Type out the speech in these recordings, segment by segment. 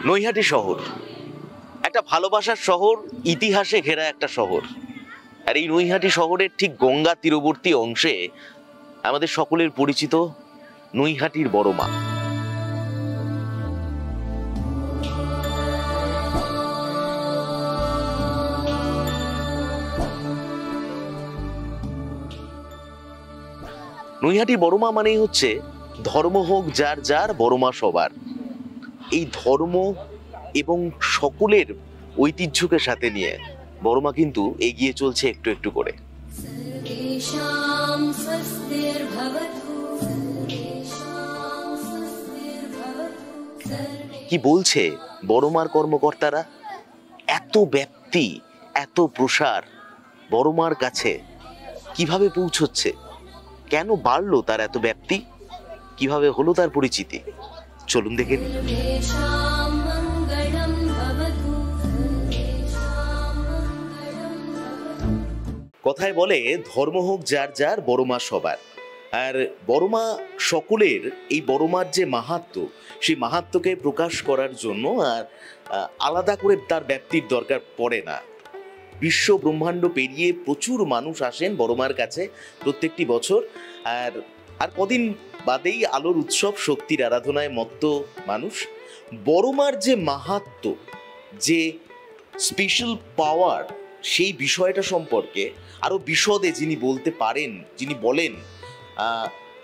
নৈহাটি শহর একটা ভালোবাসার শহর, ইতিহাসে ঘেরা একটা শহর। আর এই নৈহাটি শহরের ঠিক গঙ্গা তীরবর্তী অংশে আমাদের সকলের পরিচিত নৈহাটির বড় মা। নৈহাটি বড় মা মানেই হচ্ছে ধর্ম হোক যার যার, বড় মা সবার। এই ধর্ম এবং সকলের ঐতিহ্যকে সাথে নিয়ে বড় মা কিন্তু এগিয়ে চলছে একটু একটু করে। কি বলছে বড় মার কর্মকর্তারা? এত ব্যাপ্তি, এত প্রসার বড় মার কাছে কিভাবে পৌঁছচ্ছে? কেন বাড়লো তার এত ব্যাপ্তি? কিভাবে হলো তার পরিচিতি? চলুন দেখে নিই। কথায় বলে ধর্ম হোক যার যার, বড় মা সবার। আর বড় মা সকলের, এই বড় মার যে মাহাত্ম্য, সেই মাহাত্ম্যকে প্রকাশ করার জন্য আর আলাদা করে তার ব্যাপ্তির দরকার পড়ে না। বিশ্ব ব্রহ্মাণ্ড পেরিয়ে প্রচুর মানুষ আসেন বড় মার কাছে প্রত্যেকটি বছর। আর আর কদিন বাদেই আলোর উৎসব, শক্তির আরাধনায় মত্ত মানুষ। বড় মার যে মাহাত্ম্য, যে স্পেশাল পাওয়ার, সেই বিষয়টা সম্পর্কে আরো বিশদে যিনি বলতে পারেন, যিনি বলেন,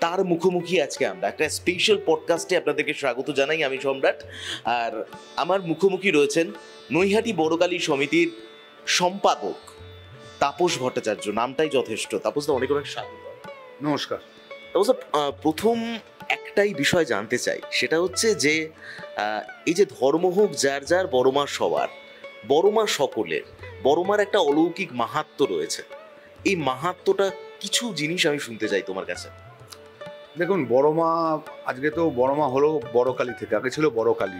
তার মুখোমুখি আজকে আমরা একটা স্পেশাল পডকাস্টে আপনাদেরকে স্বাগত জানাই। আমি সম্রাট, আর আমার মুখোমুখি রয়েছেন নৈহাটি বড়কালী সমিতির সম্পাদক তাপস ভট্টাচার্য। নামটাই যথেষ্ট। তাপসদা, অনেক অনেক স্বাগত। নমস্কার। তাপসদা, প্রথম একটাই বিষয় জানতে চাই, সেটা হচ্ছে যে এই যে ধর্ম হোক যার যার, বড় মা সবার, বড় মা সকলের, বড় মার একটা অলৌকিক মাহাত্ম্য রয়েছে। এই মাহাত্ম্যটা কিছু জিনিস আমি শুনতে চাই তোমার কাছে। দেখুন, বড় মা, আজকে তো বড় মা হলো বড় কালী থেকে, আগে ছিল বড় কালী।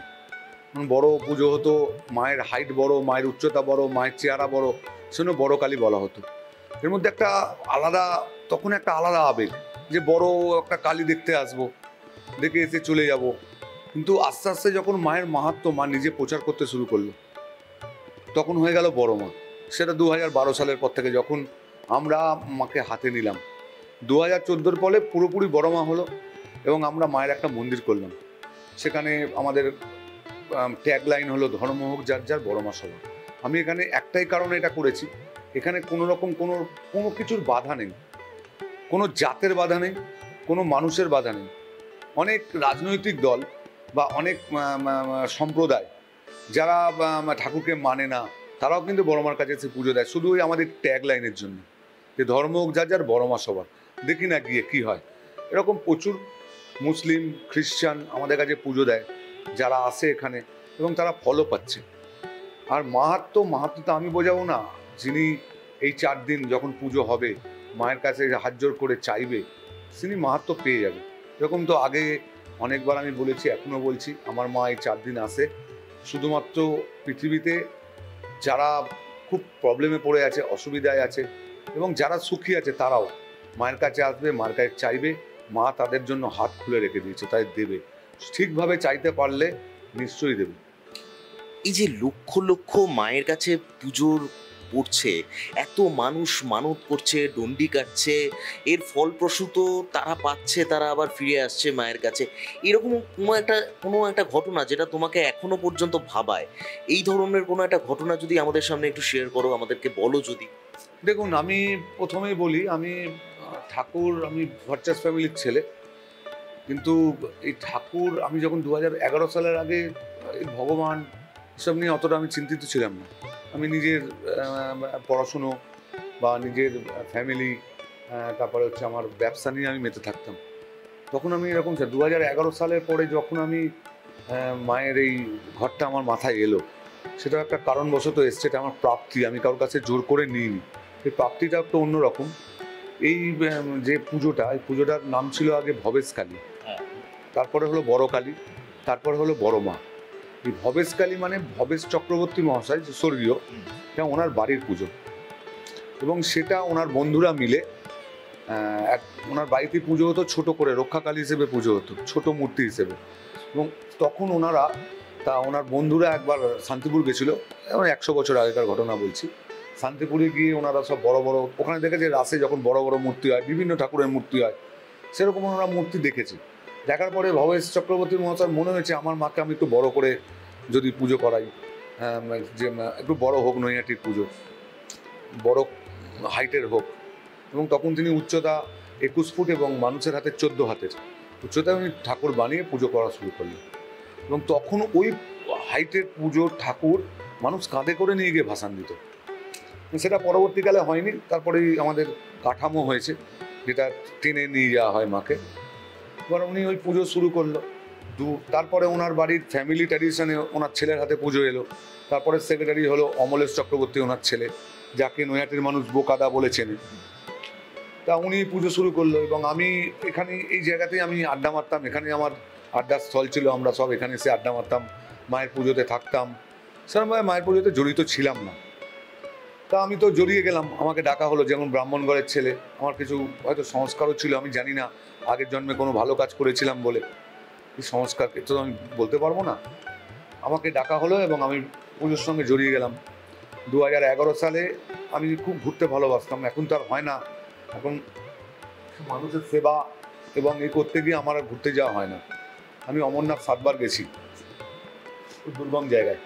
বড় পুজো হতো, মায়ের হাইট বড়, মায়ের উচ্চতা বড়, মায়ের চেহারা বড়, সেজন্য বড় কালী বলা হতো। এর মধ্যে একটা আলাদা, তখন একটা আলাদা আবেগ যে বড় একটা কালী দেখতে আসবো, দেখে এসে চলে যাব। কিন্তু আস্তে আস্তে যখন মায়ের মাহাত্ম্য মা নিজে প্রচার করতে শুরু করলো, তখন হয়ে গেল বড় মা। সেটা 2012 সালের পর থেকে যখন আমরা মাকে হাতে নিলাম। 2014 পরে পুরোপুরি বড় মা হলো এবং আমরা মায়ের একটা মন্দির করলাম। সেখানে আমাদের ট্যাগ লাইন হলো ধর্ম হোক যার যার, বড় মা সবার। আমি এখানে একটাই কারণে এটা করেছি, এখানে কোনো রকম কোনো কিছুর বাধা নেই, কোনো জাতের বাধা নেই, কোনো মানুষের বাধা নেই। অনেক রাজনৈতিক দল বা অনেক সম্প্রদায় যারা ঠাকুরকে মানে না, তারাও কিন্তু বড় মার কাছে এসে পুজো দেয়, শুধু ওই আমাদের ট্যাগ লাইনের জন্য যে ধর্ম হোক যার যার, বড় মা সবার। দেখি না গিয়ে কি হয়। এরকম প্রচুর মুসলিম, খ্রিস্টান আমাদের কাছে পুজো দেয়, যারা আসে এখানে এবং তারা ফলও পাচ্ছে। আর মাহাত্ম্য তো আমি বোঝাবো না, যিনি এই 4 দিন যখন পুজো হবে মায়ের কাছে হাত জোর করে চাইবে, তিনি মাহাত্ম্য পেয়ে যাবে। এরকম তো আগে অনেকবার আমি বলেছি, এখনও বলছি, আমার মা এই 4 দিন আসে শুধুমাত্র পৃথিবীতে যারা খুব প্রবলেমে পড়ে আছে, অসুবিধায় আছে এবং যারা সুখী আছে, তারাও মায়ের কাছে আসবে, মায়ের কাছে চাইবে। মা তাদের জন্য হাত খুলে রেখে দিয়েছে, তাই দেবে। ঠিকভাবে চাইতে পারলে নিশ্চয়ই দেবে। এই যে লক্ষ লক্ষ মায়ের কাছে পুজোর পড়ছে, এত মানুষ মানত করছে, ডন্ডি কাটছে, এর ফলপ্রসূত তারা পাচ্ছে, তারা আবার ফিরে আসছে মায়ের কাছে। এরকম কোনো একটা ঘটনা যেটা তোমাকে এখনো পর্যন্ত ভাবায়, এই ধরনের কোনো একটা ঘটনা যদি আমাদের সামনে একটু শেয়ার করো, আমাদেরকে বলো যদি। দেখুন, আমি প্রথমেই বলি, আমি ভট্টাচার্য ফ্যামিলির ছেলে, কিন্তু এই ঠাকুর আমি যখন 2011 সালের আগে এই ভগবান এসব নিয়ে অতটা আমি চিন্তিত ছিলাম না। আমি নিজের পড়াশুনো বা নিজের ফ্যামিলি, তারপরে হচ্ছে আমার ব্যবসা নিয়ে আমি মেতে থাকতাম। তখন আমি এরকম 2011 সালের পরে যখন আমি মায়ের এই ঘরটা আমার মাথায় এলো, সেটা একটা কারণবশত এসছে, এটা আমার প্রাপ্তি, আমি কারোর কাছে জোর করে নিইনি। এই প্রাপ্তিটা একটু অন্যরকম। এই যে পুজোটা, এই পুজোটার নাম ছিল আগে ভবেশ কালী, তারপরে হলো বড় কালী, তারপরে হলো বড় মা। এই ভবেশ কালী মানে ভবেশ চক্রবর্তী মহাশয়, যে স্বর্গীয়, এটা ওনার বাড়ির পুজো এবং সেটা ওনার বন্ধুরা মিলে ওনার বাড়িতে পুজো হতো, ছোট করে রক্ষাকালী হিসেবে পুজো হতো, ছোট মূর্তি হিসেবে। এবং তখন ওনারা তা ওনার বন্ধুরা একবার শান্তিপুর গেছিল, এমন 100 বছর আগেকার ঘটনা বলছি। শান্তিপুরে গিয়ে ওনারা সব বড় বড়, ওখানে দেখেছে রাসে যখন বড় বড় মূর্তি হয়, বিভিন্ন ঠাকুরের মূর্তি হয়, সেরকম ওনারা মূর্তি দেখেছে। দেখার পরে ভবেশ চক্রবর্তী মহাশয় মনে হয়েছে আমার মাকে আমি একটু বড় করে যদি পুজো করাই, যে একটু বড় হোক নৈহাটির পুজো, বড় হাইটের হোক। এবং তখন তিনি উচ্চতা 21 ফুট এবং মানুষের হাতে 14 হাতের উচ্চতায় উনি ঠাকুর বানিয়ে পুজো করা শুরু করলেন। এবং তখন ওই হাইটের পুজোর ঠাকুর মানুষ কাঁধে করে নিয়ে গিয়ে ভাসান দিত। সেটা পরবর্তীকালে হয়নি, তারপরেই আমাদের কাঠামো হয়েছে যেটা টেনে নিয়ে যাওয়া হয় মাকে। এবার উনি ওই পুজো শুরু করলো। তারপরে ওনার বাড়ির ফ্যামিলি ট্র্যাডিশনে ওনার ছেলের হাতে পুজো এলো। তারপরে সেক্রেটারি হলো অমলেশ চক্রবর্তী, ওনার ছেলে, যাকে নৈহাটির মানুষ বোকাদা বলে চেনে। তা উনি পুজো শুরু করলো এবং আমি এখানে এই জায়গাতেই আমি আড্ডা মারতাম, এখানে আমার আড্ডার স্থল ছিল, আমরা সব এখানে এসে আড্ডা মারতাম, মায়ের পুজোতে থাকতাম। সেরকমভাবে মায়ের পুজোতে জড়িত ছিলাম না। তা আমি তো জড়িয়ে গেলাম, আমাকে ডাকা হলো, যেমন ব্রাহ্মণগড়ের ছেলে, আমার কিছু হয়তো সংস্কারও ছিল, আমি জানি না আগের জন্মে কোনো ভালো কাজ করেছিলাম বলে এই সংস্কারকে তো আমি বলতে পারবো না। আমাকে ডাকা হলো এবং আমি পুজোর সঙ্গে জড়িয়ে গেলাম। 2011 সালে আমি খুব ঘুরতে ভালোবাসতাম, এখন তো আর হয় না, এখন মানুষের সেবা এবং এই করতে গিয়ে আমার আর ঘুরতে যাওয়া হয় না। আমি অমরনাথ 7 বার গেছি, দুর্গম জায়গায়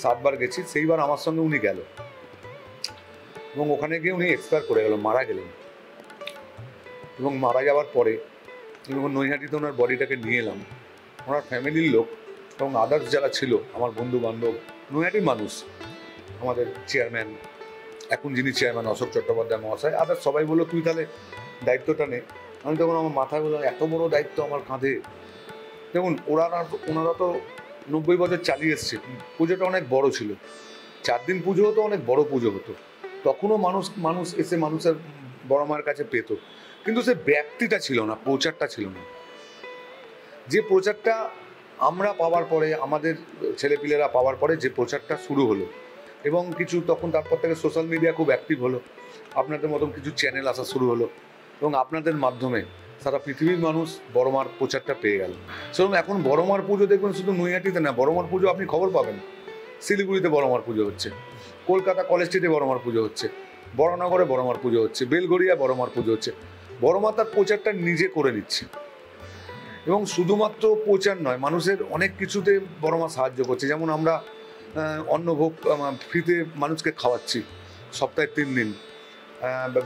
7 বার গেছি। সেইবার আমার সঙ্গে উনি গেল এবং ওখানে গিয়ে উনি এক্সপায়ার করে গেল, মারা গেলেন। এবং মারা যাওয়ার পরে এবং নৈহাটিতে ওনার বডিটাকে নিয়ে এলাম। ওনার ফ্যামিলির লোক এবং আদার্স যারা ছিল আমার বন্ধু বান্ধব, নৈহাটির মানুষ, আমাদের চেয়ারম্যান, এখন যিনি চেয়ারম্যান অশোক চট্টোপাধ্যায় মহাশয়, আদার্স সবাই বললো তুই তাহলে দায়িত্বটা নে। আমি তখন আমার মাথায় বললাম এত বড় দায়িত্ব আমার কাঁধে। দেখুন ওনারা তো 90 বছর চালিয়ে এসছে, পুজোটা অনেক বড় ছিল, 4 দিন পুজো হতো, অনেক বড় পুজো হতো। তখনও মানুষ এসে মানুষের বড় মায়ের কাছে পেত, কিন্তু সে ব্যক্তিটা ছিল না, প্রচারটা ছিল না। যে প্রচারটা আমরা পাওয়ার পরে, আমাদের ছেলেপিলেরা পাওয়ার পরে যে প্রচারটা শুরু হলো এবং কিছু তখন তারপর থেকে সোশ্যাল মিডিয়া খুব অ্যাক্টিভ হলো, আপনাদের মতন কিছু চ্যানেল আসা শুরু হলো এবং আপনাদের মাধ্যমে সারা পৃথিবীর মানুষ বড় মার প্রচারটা পেয়ে গেল। সেরকম এখন বড় মার পুজো দেখবেন শুধু নৈহাটিতে না, বড় মার পুজো আপনি খবর পাবেন শিলিগুড়িতে বড় মার পুজো হচ্ছে, কলকাতা কলেজ স্ট্রিটে বড় মার পুজো হচ্ছে, বড়নগরে বড় মার পুজো হচ্ছে, বেলগড়িয়া বড় মার পুজো হচ্ছে। বড় মা তার প্রচারটা নিজে করে নিচ্ছে এবং শুধুমাত্র প্রচার নয়, মানুষের অনেক কিছুতে বড় মা সাহায্য করছে। যেমন আমরা অন্নভোগ ফ্রিতে মানুষকে খাওয়াচ্ছি সপ্তাহে 3 দিন,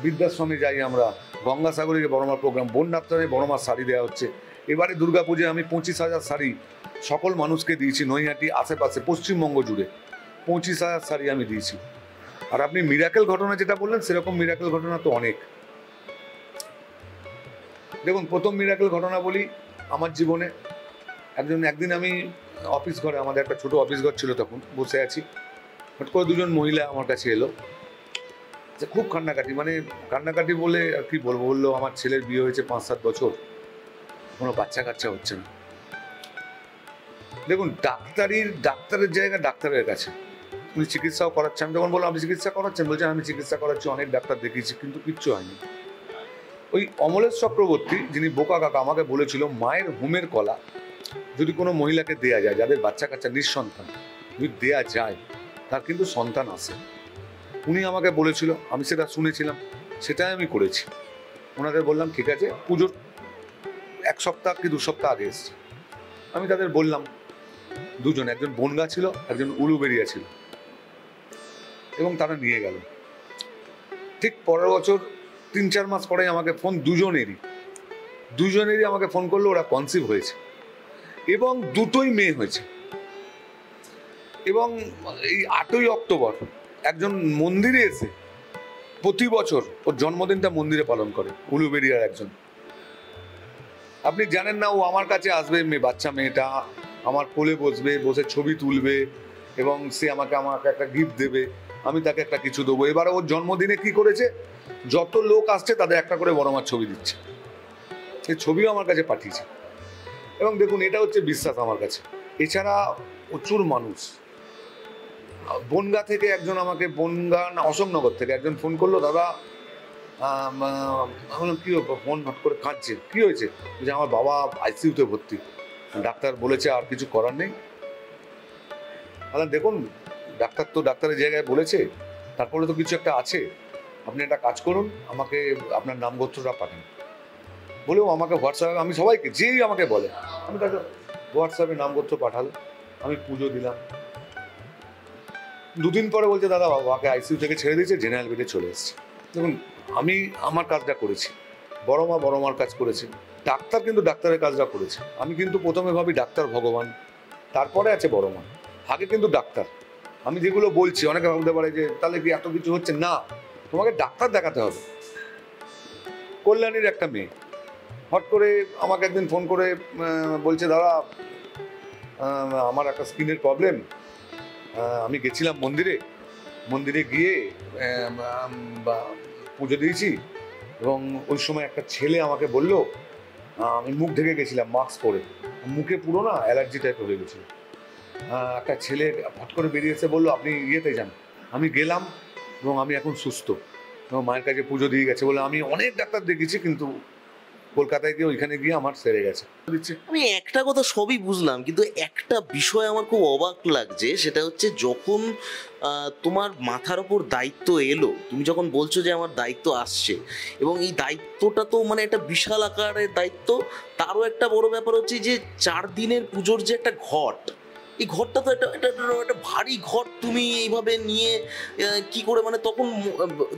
বৃদ্ধাশ্রমে যাই আমরা, গঙ্গাসাগরে বড় মার প্রোগ্রাম, বন্যাত্রাণে বড় মার শাড়ি দেওয়া হচ্ছে। এবারে দুর্গাপুজোয় আমি 25,000 শাড়ি সকল মানুষকে দিয়েছি, নৈহাটি আশেপাশে পশ্চিমবঙ্গ জুড়ে 25,000 শাড়ি আমি দিয়েছি। আর আপনি মিরাকেল ঘটনা যেটা বললেন, সেরকম মিরাকেল ঘটনা তো অনেক। দেখুন, প্রথম মিরাকেল ঘটনা বলি আমার জীবনে। একদিন আমি অফিস ঘরে, আমাদের একটা ছোট অফিস ঘর ছিল, তখন বসে আছি, হঠাৎ করে 2জন মহিলা আমার কাছে এলো, যে খুব কান্নাকাটি বলে আর কি বলবো, বললো আমার ছেলের বিয়ে হয়েছে 5-7 বছর, কোনো বাচ্চা কাচ্চা হচ্ছে না। দেখুন, ডাক্তারের জায়গা ডাক্তারের কাছে, উনি চিকিৎসাও করাচ্ছে। আমি তখন বললাম আপনি চিকিৎসা করাচ্ছেন? বলছেন আমি চিকিৎসা করাচ্ছি, অনেক ডাক্তার দেখিয়েছি, কিন্তু কিচ্ছু হয়নি। ওই অমলেশ চক্রবর্তী, যিনি বোকা কাকা, আমাকে বলেছিল মায়ের হোমের কলা যদি কোনো মহিলাকে দেয়া যায়, যাদের বাচ্চা কাচ্চা নিঃসন্তান, যদি দেয়া যায় তার কিন্তু সন্তান আসে। উনি আমাকে বলেছিল, আমি সেটা শুনেছিলাম, সেটাই আমি করেছি। ওনাদের বললাম ঠিক আছে, পুজোর 1 সপ্তাহ কি 2 সপ্তাহ আগে এসছে। আমি তাদের বললাম, 2জন, একজন বনগা ছিল, একজন উলুবেড়িয়া ছিল, এবং তারা নিয়ে গেল। ঠিক পরের বছর 3-4 মাস পরে আমাকে ফোন, দুজনেরই আমাকে ফোন করলো, ওরা কনসিভ হয়েছে এবং 2টোই মেয়ে হয়েছে। এবং এই 8ই অক্টোবর একজন মন্দিরে এসে প্রতি বছর ওর জন্মদিনটা মন্দিরে পালন করে, উলুবেড়িয়ার একজন। আপনি জানেন না, ও আমার কাছে আসবে, বাচ্চা মেয়েটা আমার কোলে বসবে, বসে ছবি তুলবে এবং সে আমাকে একটা গিফট দেবে, আমি তাকে একটা কিছু দেবো। এবারে ওর জন্মদিনে কি করেছে, যত লোক আসছে তাদের একটা করে বড় মার ছবি দিচ্ছে, এই ছবিও আমার কাছে পাঠিয়েছে। এবং দেখুন, এটা হচ্ছে বিশ্বাস আমার কাছে। এছাড়া প্রচুর মানুষ, বনগা থেকে একজন আমাকে, বনগা না অশোকনগর থেকে একজন ফোন করলো, দাদা বললাম কী ফোন হট করে কাঁদছে, কী হয়েছে? যে আমার বাবা আইসিইউতে ভর্তি, ডাক্তার বলেছে আর কিছু করার নেই, তাহলে দেখুন, ডাক্তার তো ডাক্তারের জায়গায় বলেছে, তারপরে তো কিছু একটা আছে। আপনি একটা কাজ করুন, আমাকে আপনার নাম গোত্রটা পাঠান। বলেও আমাকে হোয়াটসঅ্যাপে, আমি সবাইকে যেই আমাকে বলে, আমি তাকে হোয়াটসঅ্যাপে নাম গোত্র পাঠালো, আমি পুজো দিলাম। 2 দিন পরে বলছে দাদা বাবাকে আইসিইউ থেকে ছেড়ে দিয়েছে, জেনারেল বেডে চলে এসেছে। দেখুন, আমি আমার কাজটা করেছি, বড় মার কাজ করেছে, ডাক্তার কিন্তু ডাক্তারের কাজটা করেছে। আমি কিন্তু প্রথমে ভাবি ডাক্তার ভগবান, তারপরে আছে বড় মা, আগে কিন্তু ডাক্তার। আমি যেগুলো বলছি অনেকে ভাবতে পারে যে তাহলে কি এত কিছু হচ্ছে, না, তোমাকে ডাক্তার দেখাতে হবে। কল্যাণীর একটা মেয়ে হট করে আমাকে একদিন ফোন করে বলছে দাদা আমার একটা স্কিনের প্রবলেম, আমি গেছিলাম মন্দিরে গিয়ে পুজো দিয়েছি, এবং ওই সময় একটা ছেলে আমাকে বললো, আমি মুখ ঢেকে গেছিলাম মাস্ক পরে, মুখে পুরো না অ্যালার্জি টাইপের হয়ে গেছিল। একটা ছেলে হট করে বেরিয়ে এসে বললো আপনি ইয়েতে যান। আমি গেলাম এবং আমি এখন সুস্থ, এবং মায়ের কাছে পুজো দিয়ে গেছে বলে। আমি অনেক ডাক্তার দেখেছি, কিন্তু কলকাতায় গিয়ে ওইখানে গিয়ে আমার সেরে গেছে। আমি একটা কথা সবই বুঝলাম, কিন্তু একটা বিষয় আমার খুব অবাক লাগছে, সেটা হচ্ছে যখন তোমার মাথার ওপর দায়িত্ব এলো, তুমি যখন বলছো যে আমার দায়িত্ব আসছে, এবং এই দায়িত্বটা তো মানে একটা বিশাল আকারের দায়িত্ব। তারও একটা বড় ব্যাপার হচ্ছে যে 4 দিনের পুজোর যে একটা ঘট, এই ঘরটা তো একটা ভারী ঘর, তুমি এইভাবে নিয়ে কি করে মানে তখন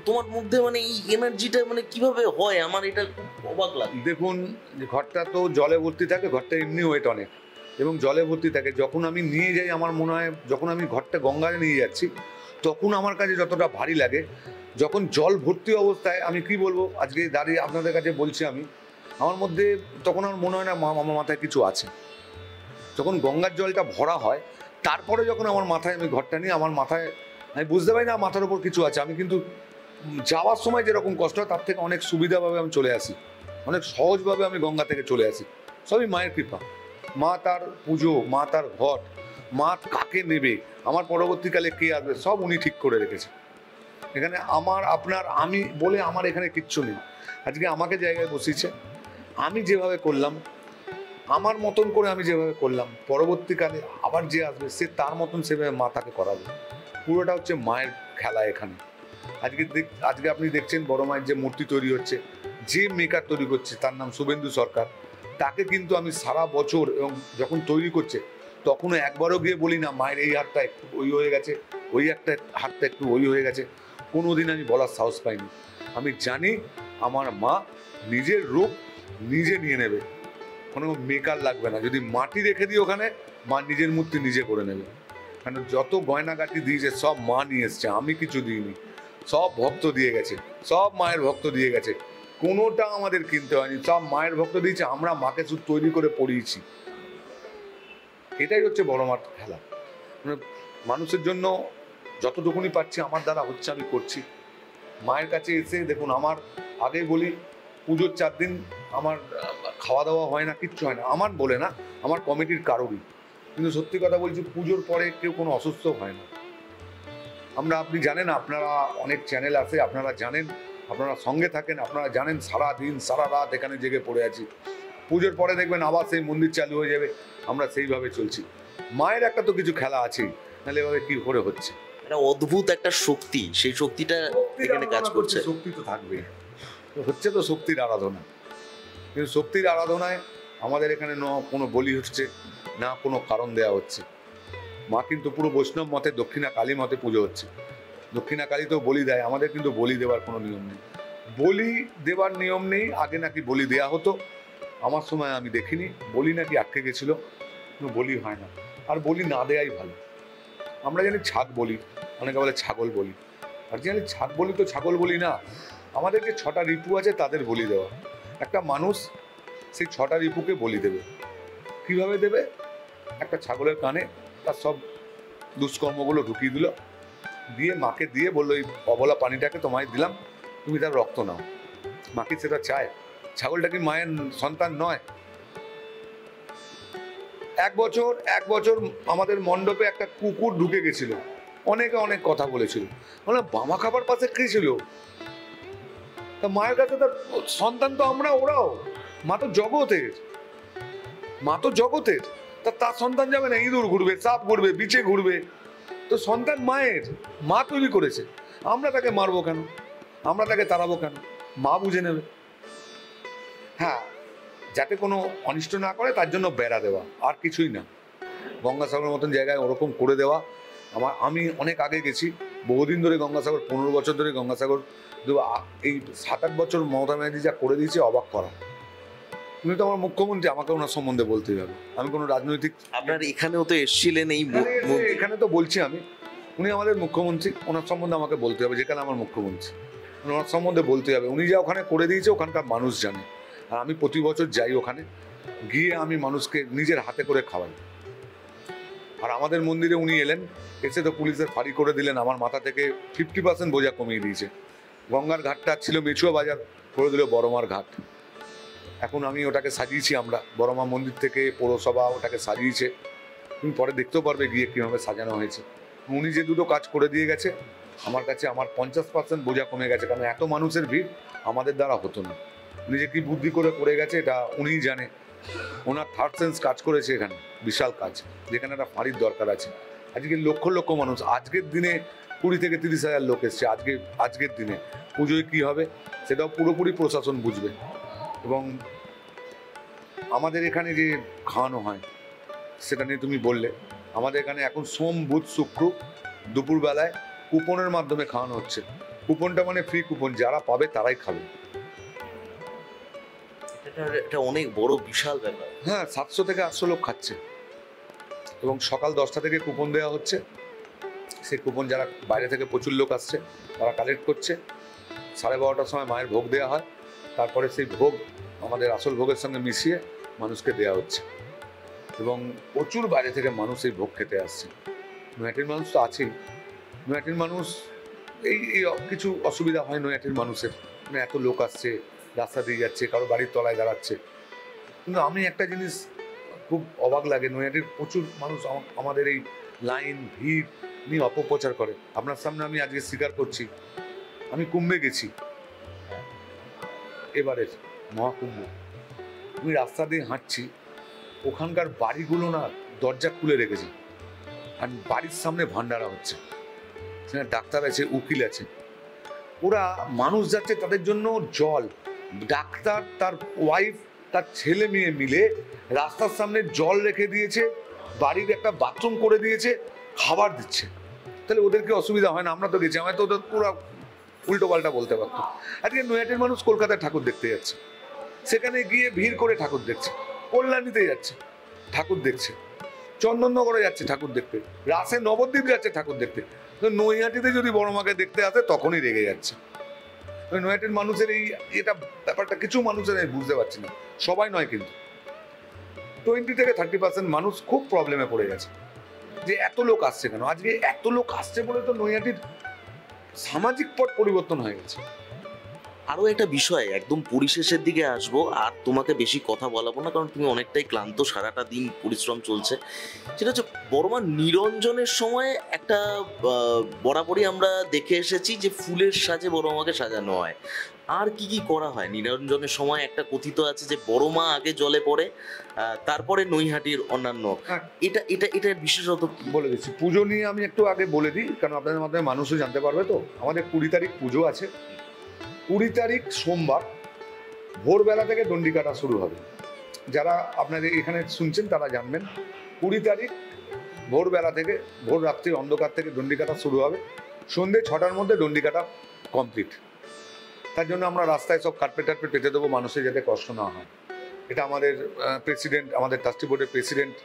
তোমার মধ্যে মানে এই এনার্জিটা মানে কিভাবে হয়, আমার এটা খুব অবাক লাগে। দেখুন, ঘরটা তো জলে ভর্তি থাকে, ঘরটা এমনি ওয়েট অনেক, এবং জলে ভর্তি থাকে। যখন আমি নিয়ে যাই, আমার মনে হয় যখন আমি ঘরটা গঙ্গায় নিয়ে যাচ্ছি, তখন আমার কাছে যতটা ভারী লাগে, যখন জল ভর্তি অবস্থায়, আমি কি বলবো, আজকে দাঁড়িয়ে আপনাদের কাছে বলছি আমি, আমার মধ্যে তখন আমার মনে হয় না আমার মাথায় কিছু আছে। যখন গঙ্গার জলটা ভরা হয়, তারপরে যখন আমার মাথায় আমি ঘরটা নিয়ে, আমার মাথায় আমি বুঝতে পারি না মাথার ওপর কিছু আছে। আমি কিন্তু যাওয়ার সময় যেরকম কষ্ট হয়, তার থেকে অনেক সুবিধাভাবে আমি চলে আসি, অনেক সহজভাবে আমি গঙ্গা থেকে চলে আসি। সবই মায়ের কৃপা। মা তার পুজো, মা তার ঘট, মা কাকে নেবে, আমার পরবর্তীকালে কে আসবে, সব উনি ঠিক করে রেখেছে। এখানে আমার আপনার আমি বলে আমার এখানে কিচ্ছু নেই। আজকে আমাকে জায়গায় বসিয়েছে, আমি যেভাবে করলাম, আমার মতন করে আমি যেভাবে করলাম, পরবর্তীকালে আবার যে আসবে সে তার মতন সেভাবে মা তাকে করাবে। পুরোটা হচ্ছে মায়ের খেলা এখানে। আজকে আপনি দেখছেন বড় মায়ের যে মূর্তি তৈরি হচ্ছে, যে মেকার তৈরি করছে তার নাম শুভেন্দু সরকার। তাকে কিন্তু আমি সারা বছর, এবং যখন তৈরি করছে তখনও একবারও গিয়ে বলি না মায়ের এই হাতটা একটু ওই হয়ে গেছে, ওই একটা হাতটা একটু ওই হয়ে গেছে, কোনোদিন আমি বলার সাহস পাইনি। আমি জানি আমার মা নিজের রূপ নিজে নিয়ে নেবে, কোনো মেকার লাগবে না। যদি মাটি রেখে দিই ওখানে, মা নিজের মূর্তি নিজে করে নেবে। কারণ যত গয়নাগাটি দিয়েছে সব মা নিয়ে এসছে, আমি কিছু দিইনি। সব ভক্ত দিয়ে গেছে, সব মায়ের ভক্ত দিয়ে গেছে, কোনোটা আমাদের কিনতে হয়নি, সব মায়ের ভক্ত দিয়েছে। আমরা মাকে শুধু তৈরি করে পড়িয়েছি। এটাই হচ্ছে বড় মার খেলা। মানে মানুষের জন্য যতটুকুনি পাচ্ছি আমার দ্বারা হচ্ছে, আমি করছি। মায়ের কাছে এসে দেখুন, আমার আগেই বলি, পুজোর 4 দিন আমার খাওয়া দাওয়া হয় না, কিচ্ছু হয় না। আমার বলে না, আমার কমিটির কারোরই। কিন্তু সত্যি কথা বলছি, পুজোর পরে কেউ কোনো অসুস্থ হয় না। আপনি জানেন, আপনারা অনেক চ্যানেল আছে, আপনারা জানেন, আপনারা সঙ্গে থাকেন, আপনারা জানেন সারা দিন সারা রাত এখানে জেগে পড়ে আছি। পুজোর পরে দেখবেন আবার সেই মন্দির চালু হয়ে যাবে, আমরা সেইভাবে চলছি। মায়ের একটা তো কিছু খেলা আছেই, নাহলে এভাবে কি করে হচ্ছে? একটা অদ্ভুত একটা শক্তি, সেই শক্তিটা এখানে কাজ করছে। শক্তি তো থাকবেই, হচ্ছে তো শক্তির আরাধনা। কিন্তু শক্তির আরাধনায় আমাদের এখানে কোনো বলি হচ্ছে না, কোনো কারণ দেয়া হচ্ছে। মা কিন্তু পুরো বৈষ্ণব মতে, দক্ষিণা কালী মতে পুজো হচ্ছে। দক্ষিণা কালী তো বলি দেয়, আমাদের কিন্তু বলি দেওয়ার কোনো নিয়ম নেই। বলি দেওয়ার নিয়ম নেই। আগে নাকি বলি দেয়া হতো, আমার সময় আমি দেখিনি। বলি নাকি আটকে গেছিল, কিন্তু বলি হয় না। আর বলি না দেয়াই ভালো। আমরা জানি ছাগ বলি, অনেকে বলে ছাগল বলি। আর জানি ছাগ বলি তো ছাগল বলি না, আমাদের যে 6টা রিপু আছে তাদের বলি দেওয়া। একটা মানুষ সেই 6টা রিপুকে বলি দেবে। কিভাবে দেবে? একটা ছাগলের কানে তার সব দুষ্কর্মগুলো ঢুকিয়ে দিল, দিয়ে মাকে দিয়ে বললো এই অবলা পানিটাকে তোমায় দিলাম, তুমি তার রক্ত নাও। মা কি সেটা চায়? ছাগলটা কি মায়ের সন্তান নয়? এক বছর আমাদের মণ্ডপে একটা কুকুর ঢুকে গেছিল, অনেকে অনেক কথা বলেছিল, মানে বামা খাবার পাশে কে ছিল? তা মায়ের কাছে তার সন্তান তো আমরা, ওরাও। মা তো জগতের, তার সন্তান যাবে না, ইঁদুর ঘুরবে, সাপ ঘুরবে, বিছে ঘুরবে, তো সন্তান মায়ের, মা তৈরি করেছে, আমরা তাকে মারবো কেন, আমরা তাকে তাড়াবো কেন? মা বুঝে নেবে। হ্যাঁ, যাতে কোনো অনিষ্ট না করে তার জন্য বেড়া দেওয়া, আর কিছুই না। গঙ্গাসাগরের মতন জায়গায় ওরকম করে দেওয়া। আমি অনেক আগে গেছি, বহুদিন ধরে গঙ্গাসাগর, 15 বছর ধরে গঙ্গাসাগর, এই 7-8 বছর মমতা ব্যানার্জি যা করে দিয়েছে অবাক করা। উনি তো আমার মুখ্যমন্ত্রী, আমাকে ওনার সম্বন্ধে বলতেই হবে। আমি কোনো রাজনৈতিক, আপনার এখানেও তো এসেছিলেন এই এখানে তো বলছি আমি, উনি আমাদের মুখ্যমন্ত্রী, ওনার সম্বন্ধে আমাকে বলতে হবে, যেখানে আমার মুখ্যমন্ত্রী, ওনার সম্বন্ধে বলতে হবে। উনি যা ওখানে করে দিয়েছে ওখানকার মানুষ জানে। আর আমি প্রতি বছর যাই ওখানে, গিয়ে আমি মানুষকে নিজের হাতে করে খাওয়াই। আর আমাদের মন্দিরে উনি এলেন, এসে তো পুলিশের ফাঁড়ি করে দিলেন, আমার মাথা থেকে 50% বোঝা কমিয়ে দিয়েছে। গঙ্গার ঘাটটা ছিল মেচুয়া বাজার, করে দিল বড়মার ঘাট। এখন আমি ওটাকে সাজিয়েছি, আমরা বড়মা মন্দির থেকে পৌরসভা ওটাকে সাজিয়েছে। তুমি পরে দেখতেও পারবে গিয়ে কীভাবে সাজানো হয়েছে। উনি যে দুটো কাজ করে দিয়ে গেছে, আমার কাছে আমার 50% বোঝা কমে গেছে, কারণ এত মানুষের ভিড় আমাদের দ্বারা হতো না। উনি যে কী বুদ্ধি করে গেছে এটা উনিই জানে। ওনার থার্ড সেন্স কাজ করেছে এখানে, বিশাল কাজ, যেখানে একটা ফাঁড়ির দরকার আছে। আজকে লক্ষ লক্ষ মানুষ, আজকের দিনে 20 থেকে 30 হাজার লোক এসছে। আজকের দিনে পুজোয় কী হবে সেটাও পুরোপুরি প্রশাসন বুঝবে। এবং আমাদের এখানে যে খাওয়ানো হয় সেটা নিয়ে তুমি বললে, আমাদের এখানে এখন সোম, বুধ, শুক্র দুপুরবেলায় কুপনের মাধ্যমে খাওয়ানো হচ্ছে। কুপনটা মানে ফ্রি কুপন, যারা পাবে তারাই খাবে। এটা অনেক বড় বিশাল ব্যাপার। হ্যাঁ, 700 থেকে 800 লোক খাচ্ছে। এবং সকাল 10টা থেকে কুপন দেওয়া হচ্ছে। সেই কুপন যারা বাইরে থেকে প্রচুর লোক আসছে তারা কালেক্ট করছে। 12:30টার সময় মায়ের ভোগ দেওয়া হয়। তারপরে সেই ভোগ আমাদের আসল ভোগের সঙ্গে মিশিয়ে মানুষকে দেওয়া হচ্ছে। এবং প্রচুর বাইরে থেকে মানুষ এই ভোগ খেতে আসছে। নৈহাটির মানুষ তো আছেই। নৈহাটির মানুষ এই কিছু অসুবিধা হয় নৈহাটির মানুষের, মানে এত লোক আসছে, রাস্তা দিয়ে যাচ্ছে, কারো বাড়ির তলায় দাঁড়াচ্ছে। কিন্তু আমি একটা জিনিস খুব অবাক লাগে, নৈহাটির প্রচুর মানুষ আমাদের এই লাইন ভিড় নিয়ে অপপ্রচার করে। আপনার সামনে আমি আজকে স্বীকার করছি, আমি কুম্ভে গেছি, এবারের মহাকুম্ভ। আমি রাস্তা দিয়ে হাঁটছি, ওখানকার বাড়িগুলো না দরজা খুলে রেখেছে, আর বাড়ির সামনে ভান্ডারা হচ্ছে, সেখানে ডাক্তার আছে, উকিল আছে, ওরা মানুষ যাচ্ছে তাদের জন্য জল, ডাক্তার, তার ওয়াইফ, তার ছেলে মেয়ে মিলে রাস্তার সামনে জল রেখে দিয়েছে, বাড়ির একটা বাথরুম করে দিয়েছে, খাবার দিচ্ছে। তাহলে ওদেরকে অসুবিধা হয় না? আমরা তো গেছি, আমায় তো ওদের পুরো উল্টো পাল্টা বলতে পারতো। আজকে নৈহাটির মানুষ কলকাতায় ঠাকুর দেখতে যাচ্ছে, সেখানে গিয়ে ভিড় করে ঠাকুর দেখছে, কল্যাণীতে যাচ্ছে ঠাকুর দেখছে, চন্দননগরে যাচ্ছে ঠাকুর দেখতে, রাসে নবদ্বীপ যাচ্ছে ঠাকুর দেখতে। তো নৈহাটিতে যদি বড় মাকে দেখতে আসে তখনই রেগে যাচ্ছে। নৈহাটির মানুষের এটা ব্যাপারটা কিছু মানুষের আমি বুঝতে পারছি না, সবাই নয় কিন্তু 20 থেকে 30% মানুষ খুব প্রবলেমে পড়ে গেছে যে এত লোক আসছে কেন। আজকে এত লোক আসছে বলে তো নৈহাটির সামাজিক পট পরিবর্তন হয়ে গেছে। আরো একটা বিষয়, একদম পরিশেষের দিকে আসবো, আর তোমাকে বেশি কথা বলাবো না, কারণ তুমি অনেকটাই ক্লান্ত, সারাটা দিন পরিশ্রম চলছে। সেটা হচ্ছে বড়মা নিরঞ্জনের সময় একটা বরাবরই আমরা দেখে এসেছি যে ফুলের সাজে বড়মাকে সাজানো হয়। আর কি কি করা হয় নিরঞ্জনের সময়? একটা কথিত আছে যে বড়মা আগে জলে পড়ে, তারপরে নৈহাটির অন্যান্য। এটা এটা এটার বিশেষত বলে দিচ্ছি, পুজো নিয়ে আমি একটু আগে বলে দিই, কারণ আপনাদের মাধ্যমে মানুষও জানতে পারবে। তো আমাদের 20 তারিখ পুজো আছে। 20 তারিখ সোমবার ভোরবেলা থেকে দণ্ডি কাটা শুরু হবে। যারা আপনাদের এখানে শুনছেন তারা জানবেন, 20 তারিখ ভোরবেলা থেকে, ভোর রাত্রির অন্ধকার থেকে দণ্ডি কাটা শুরু হবে। সন্ধ্যে 6টার মধ্যে দণ্ডি কাটা কমপ্লিট। তার জন্য আমরা রাস্তায় সব কার্পেট টার্পেট পেতে দেবো, মানুষের যাতে কষ্ট না হয়। এটা আমাদের প্রেসিডেন্ট, আমাদের ট্রাস্টি বোর্ডের প্রেসিডেন্ট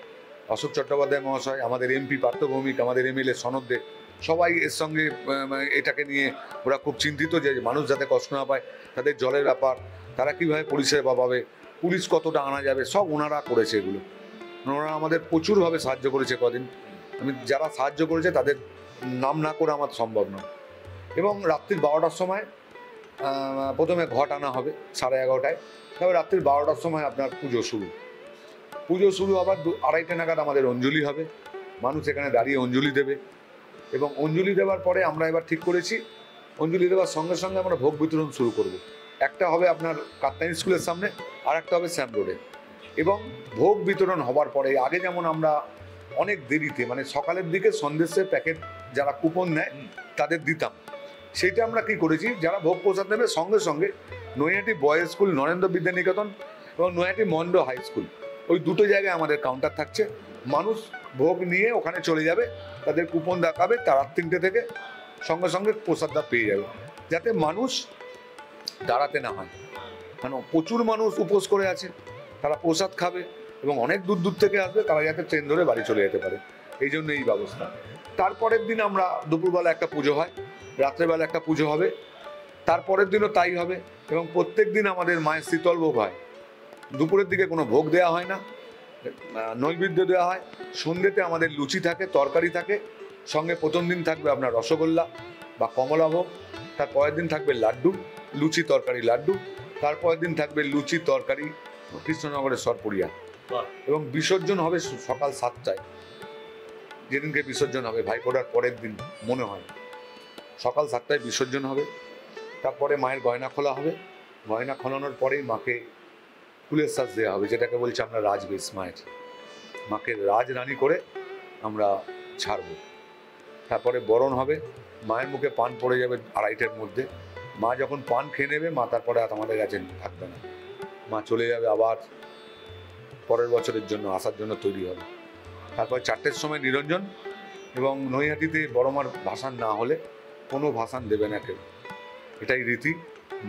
অশোক চট্টোপাধ্যায় মহাশয়, আমাদের এমপি পার্থ ভৌমিক, আমাদের এমএলএ সনদ দে, সবাই এর সঙ্গে এটাকে নিয়ে ওরা খুব চিন্তিত যে মানুষ যাতে কষ্ট না পায়। তাদের জলের ব্যাপার, তারা কীভাবে পরিষেবা পাবে, পুলিশ কতটা আনা যাবে, সব ওনারা করেছে এগুলো। ওনারা আমাদের প্রচুরভাবে সাহায্য করেছে কদিন। আমি যারা সাহায্য করেছে তাদের নাম না করে আমার সম্ভব নয়। এবং রাত্রির 12টার সময় প্রথমে ঘট আনা হবে 11:30টায়, তবে রাত্রির 12টার সময় আপনার পুজো শুরু আবার 2-2:30 নাগাদ আমাদের অঞ্জলি হবে। মানুষ এখানে দাঁড়িয়ে অঞ্জলি দেবে, এবং অঞ্জলি দেওয়ার পরে আমরা এবার ঠিক করেছি অঞ্জলি দেওয়ার সঙ্গে সঙ্গে আমরা ভোগ বিতরণ শুরু করব। একটা হবে আপনার কাপ্তান স্কুলের সামনে, আর একটা হবে শ্যাম রোডে। এবং ভোগ বিতরণ হবার পরে, আগে যেমন আমরা অনেক দেরিতে, মানে সকালের দিকে সন্দেশের প্যাকেট যারা কুপন নেয় তাদের দিতাম। সেইটা আমরা কি করেছি, যারা ভোগ প্রসাদ নেবে সঙ্গে সঙ্গে নৈহাটি বয়েজ স্কুল, নরেন্দ্র বিদ্যানিকেতন এবং নৈহাটি মন্ড হাই স্কুল, ওই দুটো জায়গায় আমাদের কাউন্টার থাকছে। মানুষ ভোগ নিয়ে ওখানে চলে যাবে, তাদের কুপন দেখাবে, তার 3টে থেকে সঙ্গে সঙ্গে প্রসাদটা পেয়ে যাবে, যাতে মানুষ দাঁড়াতে না হয়। কারণ প্রচুর মানুষ উপোস করে আছে, তারা প্রসাদ খাবে এবং অনেক দূর দূর থেকে আসবে, তারা যাতে ট্রেন ধরে বাড়ি চলে যেতে পারে, এই জন্য এই ব্যবস্থা। তারপরের দিন আমরা দুপুরবেলা একটা পুজো হয়, রাত্রেবেলা একটা পুজো হবে, তারপরের দিনও তাই হবে। এবং প্রত্যেক দিন আমাদের মায়ের শীতল ভোগ হয়। দুপুরের দিকে কোনো ভোগ দেওয়া হয় না, নৈবেদ্য দেওয়া হয়। সন্ধ্যেতে আমাদের লুচি থাকে, তরকারি থাকে, সঙ্গে প্রথম দিন থাকবে আপনার রসগোল্লা বা কমলা ভোগ, তারপরের দিন থাকবে লাড্ডু, লুচি তরকারি লাড্ডু, তারপরের দিন থাকবে লুচি তরকারি কৃষ্ণনগরের সরপুরিয়া। এবং বিসর্জন হবে সকাল 7টায়, যেদিনকে বিসর্জন হবে ভাইফোঁটার পরের দিন মনে হয় সকাল 7টায় বিসর্জন হবে। তারপরে মায়ের গয়না খোলা হবে, গয়না খোলানোর পরেই মাকে ফুলের সাজ দেওয়া হবে, যেটাকে বলছি আমরা রাজবেশ। মাকে রাজরানী করে আমরা ছাড়ব। তারপরে বরণ হবে, মায়ের মুখে পান পড়ে যাবে 2:30টার মধ্যে। মা যখন পান খেয়ে নেবে, মা তারপরে আর আমাদের কাছে থাকবে না, মা চলে যাবে আবার পরের বছরের জন্য আসার জন্য তৈরি হবে। তারপর 4টের সময় নিরঞ্জন। এবং নৈহাটিতে বড় মার ভাসান না হলে কোনো ভাসান দেবে না কেউ, এটাই রীতি।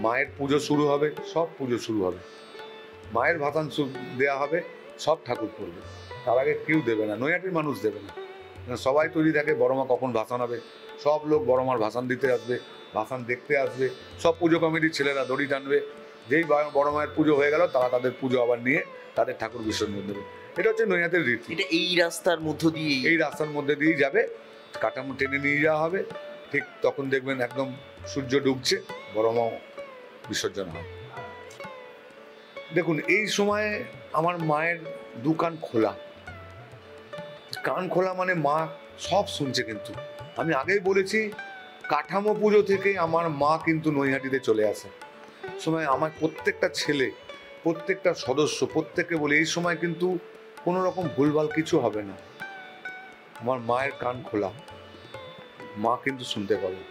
মায়ের পুজো শুরু হবে, সব পুজো শুরু হবে, মায়ের ভাসান দেওয়া হবে, সব ঠাকুর পড়বে, তার আগে কেউ দেবে না, নৈহাটির মানুষ দেবে না। সবাই তৈরি থাকে বড় মা কখন ভাসান হবে, সব লোক বড় মার ভাসান দিতে আসবে, ভাসান দেখতে আসবে, সব পুজো কমিটির ছেলেরা দড়ি টানবে। যেই বড় মায়ের পুজো হয়ে গেল, তারা তাদের পুজো আবার নিয়ে তাদের ঠাকুর বিসর্জন দেবে। এটা হচ্ছে নৈহাটির রীতি। এটা এই রাস্তার মধ্য দিয়ে, এই রাস্তার মধ্যে দিয়েই যাবে, কাঠামো টেনে নিয়ে যাওয়া হবে। ঠিক তখন দেখবেন একদম সূর্য ডুবছে, বড় মা বিসর্জন হয়। দেখুন, এই সময়ে আমার মায়ের কান খোলা, কান খোলা মানে মা সব শুনছে। কিন্তু আমি আগেই বলেছি, কাঠামো পুজো থেকে আমার মা কিন্তু নৈহাটিতে চলে আসে। সময় আমার প্রত্যেকটা ছেলে, প্রত্যেকটা সদস্য, প্রত্যেককে বলে এই সময় কিন্তু কোনো রকম ভুলভাল কিছু হবে না। আমার মায়ের কান খোলা, মা কিন্তু শুনতে পাবে।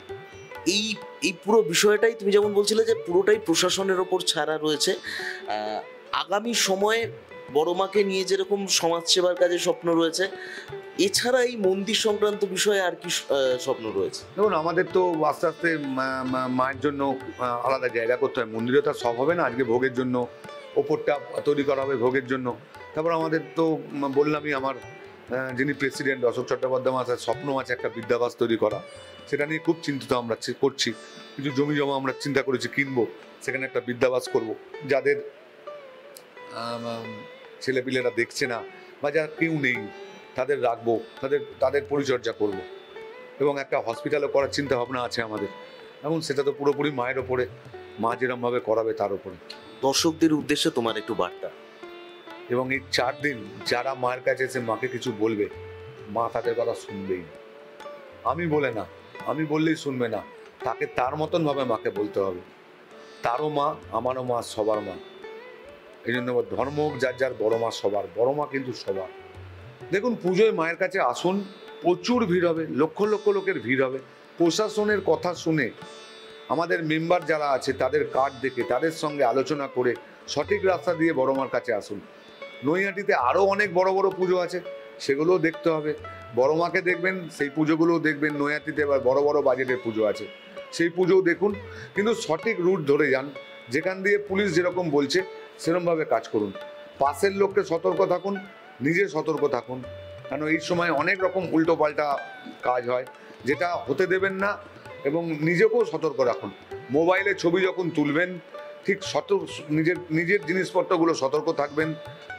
এই এই পুরো বিষয়টাই তুমি যেমন বলছিলে যে পুরোটাই প্রশাসনের ওপর ছাড়া রয়েছে। আগামী সময়ে বড় মাকে নিয়ে যেরকম সমাজসেবার কাজে স্বপ্ন রয়েছে, এছাড়া এই মন্দির সংক্রান্ত বিষয়ে আর কি স্বপ্ন রয়েছে? দেখুন, আমাদের তো আস্তে আস্তে মায়ের জন্য আলাদা জায়গা করতে হয়। মন্দিরে তো সব হবে না, আজকে ভোগের জন্য ওপরটা তৈরি করা হবে, ভোগের জন্য। তারপর আমাদের তো বললামই, আমার যিনি প্রেসিডেন্ট অশোক চট্টোপাধ্যায় মহাশয়ের স্বপ্ন আছে একটা বিদ্যাবাস তৈরি করা, সেটা নিয়ে খুব চিন্তিত আমরা করছি। কিছু জমি জমা আমরা চিন্তা করেছি কিনবো, সেখানে একটা বিদ্যাবাস করব, যাদের ছেলেপিলেরা দেখছে না বা যারা কেউ নেই তাদের রাখবো, তাদের পরিচর্যা করব। এবং একটা হসপিটালও করার চিন্তা ভাবনা আছে আমাদের। এবং সেটা তো পুরোপুরি মায়ের ওপরে, মা যেরমভাবে করাবে তার উপরে। দর্শকদের উদ্দেশ্যে তোমার একটু বার্তা। এবং এই 4 দিন যারা মায়ের কাছে এসে মাকে কিছু বলবে, মা তাদের কথা শুনবেই। আমি বলে না, আমি বললেই শুনবে না, তাকে তার মতন ভাবে মাকে বলতে হবে। তারও মা, আমারও মা, সবার মা। এই জন্য ধর্ম হোক যার যার, বড় মা সবার, বড় মা কিন্তু সবার। দেখুন, পুজোয় মায়ের কাছে আসুন, প্রচুর ভিড় হবে, লক্ষ লক্ষ লোকের ভিড় হবে। প্রশাসনের কথা শুনে, আমাদের মেম্বার যারা আছে তাদের কার্ড দেখে, তাদের সঙ্গে আলোচনা করে সঠিক রাস্তা দিয়ে বড় মার কাছে আসুন। নৈহাটিতে আরও অনেক বড় বড় পুজো আছে, সেগুলোও দেখতে হবে। বড় মাকে দেখবেন, সেই পুজোগুলোও দেখবেন। নৈহাটিতে এবার বড় বড় বাজেটের পুজো আছে, সেই পুজোও দেখুন। কিন্তু সঠিক রুট ধরে যান, যেখান দিয়ে পুলিশ যেরকম বলছে সেরকমভাবে কাজ করুন। পাশের লোককে সতর্ক থাকুন, নিজে সতর্ক থাকুন, কারণ এই সময় অনেক রকম উল্টোপাল্টা কাজ হয়, যেটা হতে দেবেন না। এবং নিজেকেও সতর্ক রাখুন। মোবাইলে ছবি যখন তুলবেন, ঠিক নিজের জিনিসপত্রগুলো সতর্ক থাকবেন,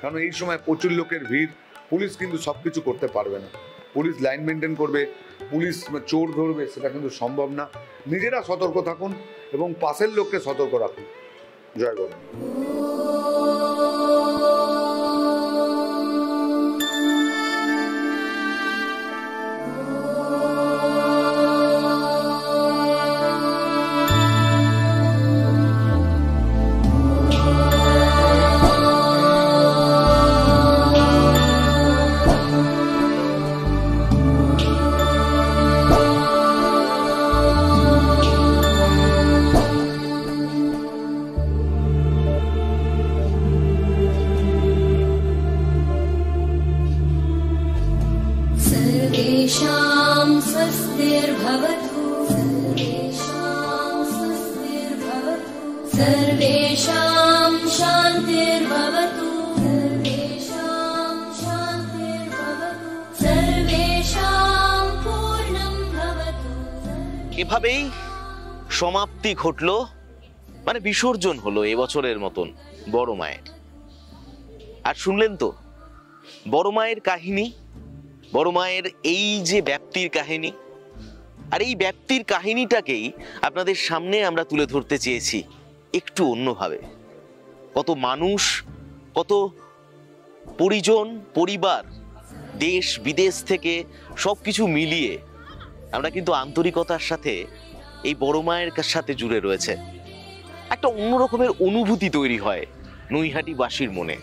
কারণ এই সময় প্রচুর লোকের ভিড়। পুলিশ কিন্তু সব কিছু করতে পারবে না, পুলিশ লাইন মেনটেন করবে, পুলিশ চোর ধরবে, সেটা কিন্তু সম্ভব না। নিজেরা সতর্ক থাকুন এবং পাশের লোককে সতর্ক রাখুন। জয় গণ। सर्वेषां स्वस्तिर्भवतु सर्वेषां शान्तिर्भवतु सर्वेषां पूर्णं भवतु। এভাবেই সমাপ্তি ঘটলো, মানে বিসর্জন হলো এবছরের মতন বড় মায়ের। আর শুনলেন তো বড় মায়ের কাহিনী, বড় মায়ের এই যে ব্যাপ্তির কাহিনী, আর এই ব্যাপ্তির কাহিনীটাকেই আপনাদের সামনে আমরা তুলে ধরতে চেয়েছি একটু অন্যভাবে। কত মানুষ, কত পরিজন, পরিবার, দেশ বিদেশ থেকে সবকিছু মিলিয়ে আমরা কিন্তু আন্তরিকতার সাথে এই বড় মায়ের সাথে জুড়ে রয়েছে। একটা অন্যরকমের অনুভূতি তৈরি হয় নৈহাটিবাসীর মনে।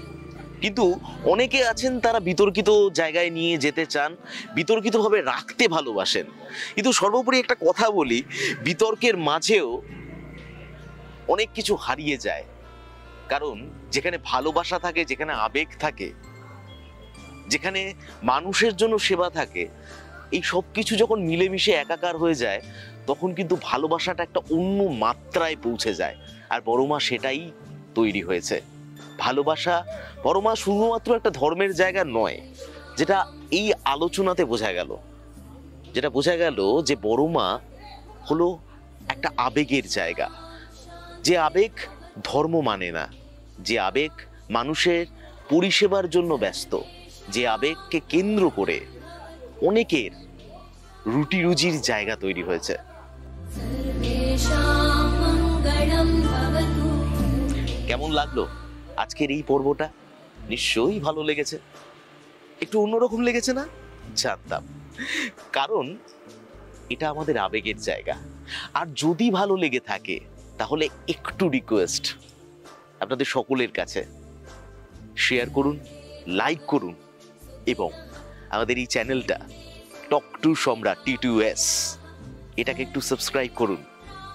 কিন্তু অনেকে আছেন তারা বিতর্কিত জায়গায় নিয়ে যেতে চান, বিতর্কিতভাবে রাখতে ভালোবাসেন। কিন্তু সর্বোপরি একটা কথা বলি, বিতর্কের মাঝেও অনেক কিছু হারিয়ে যায়। কারণ যেখানে ভালোবাসা থাকে, যেখানে আবেগ থাকে, যেখানে মানুষের জন্য সেবা থাকে, এই সব কিছু যখন মিলেমিশে একাকার হয়ে যায় তখন কিন্তু ভালোবাসাটা একটা অন্য মাত্রায় পৌঁছে যায়। আর বড় মা সেটাই তৈরি হয়েছে। ভালোবাসা, বড় মা শুধুমাত্র একটা ধর্মের জায়গা নয়, যেটা এই আলোচনাতে বোঝা গেল। যেটা বোঝা গেল যে বড় মা হলো একটা আবেগের জায়গা, যে আবেগ ধর্ম মানে না, যে আবেগ মানুষের পরিষেবার জন্য ব্যস্ত, যে আবেগকে কেন্দ্র করে অনেকের রুটি রুজির জায়গা তৈরি হয়েছে। কেমন লাগলো আজকের এই পর্বটা? নিশ্চয়ই ভালো লেগেছে। একটু অন্যরকম লেগেছে না? জানতাম, কারণ এটা আমাদের আবেগের জায়গা। আর যদি ভালো লেগে থাকে তাহলে একটু রিকোয়েস্ট আপনাদের সকলের কাছে, শেয়ার করুন, লাইক করুন এবং আমাদের এই চ্যানেলটা টক টু সম্রাট T2S এটাকে একটু সাবস্ক্রাইব করুন।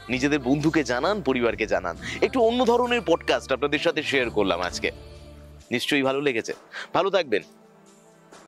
নিজেদের বন্ধুকে জানান, পরিবারকে জানান। একটু অন্য ধরনের পডকাস্ট আপনাদের সাথে শেয়ার করলাম আজকে। নিশ্চয়ই ভালো লেগেছে। ভালো থাকবেন।